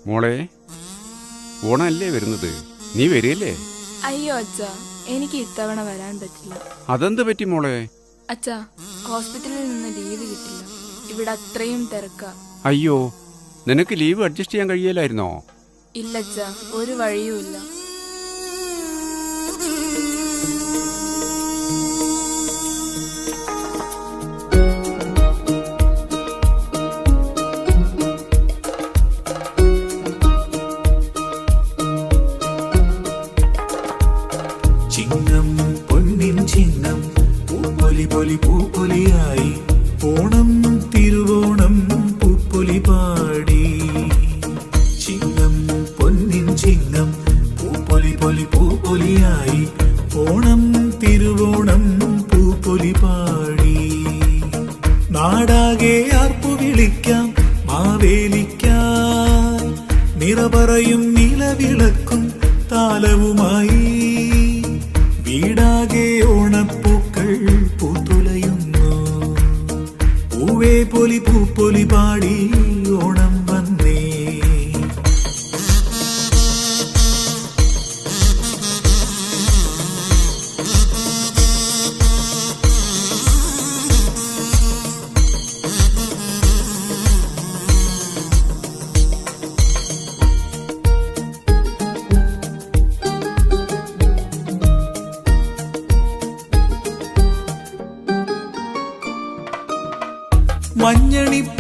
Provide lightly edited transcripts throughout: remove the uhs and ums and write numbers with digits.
മോളെ, ഓണല്ലേ വരുന്നത്, നീ വരില്ലേ? അയ്യോ അച്ഛാ, എനിക്ക് ഇത്തവണ വരാൻ പറ്റില്ല. അതെന്ത് പറ്റി മോളെ? അച്ഛാ, ഹോസ്പിറ്റലിൽ നിന്ന് ലീവ് കിട്ടില്ല. ഇവിടെ അത്രയും തിരക്കാ. അയ്യോ, നിനക്ക് ലീവ് അഡ്ജസ്റ്റ് ചെയ്യാൻ കഴിയലായിരുന്നോ? ഇല്ല അച്ഛാ, ഒരു വഴിയുമില്ല. ചിങ്ങം പൊന്നിൻ ചിങ്ങം പൂപ്പൊലി പൊലി പൂപ്പൊലിയായി ഓണം തിരുവോണം പൂപ്പൊലി പാടി. ചിങ്ങം പൊന്നിൻ ചിങ്ങം പൂപ്പൊലി പൊലി പൂപ്പൊലിയായി ഓണം തിരുവോണം പൂപ്പൊലി പാടി. നാടാകെ ആർപ്പു വിളിക്കാം മാവേലിക്കാൻ, നിറപറയും നിലവിളക്കും താലവുമായി. വീടാകെ ഓണപ്പൂക്കൾ പൂത്തുലയുന്നു, പൂവേ പൊലി പൂപ്പൊലി പാടി ഓണം വന്നേ.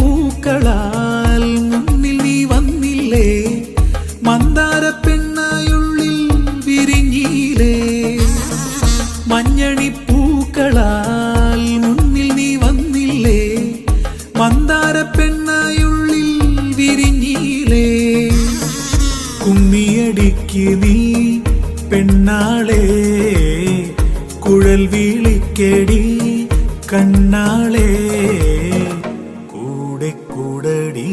മഞ്ഞണിപ്പൂക്കളാൽ മുന്നിൽ നീ വന്നില്ലേ, മന്ദാര പെണ്ണായുള്ളിൽ വിരിഞ്ഞില്ലേ. മഞ്ഞണിപ്പൂക്കളാൽ മുന്നിൽ നീ വന്നില്ലേ, മന്ദാര പെണ്ണായുള്ളിൽ വിരിഞ്ഞില്ലേ. കുമ്മിയടിക്ക് നീ പെണ്ണാളെ, കുഴൽ വിളിക്കടി കണ്ണാളെ, കൂടെ കൂടടി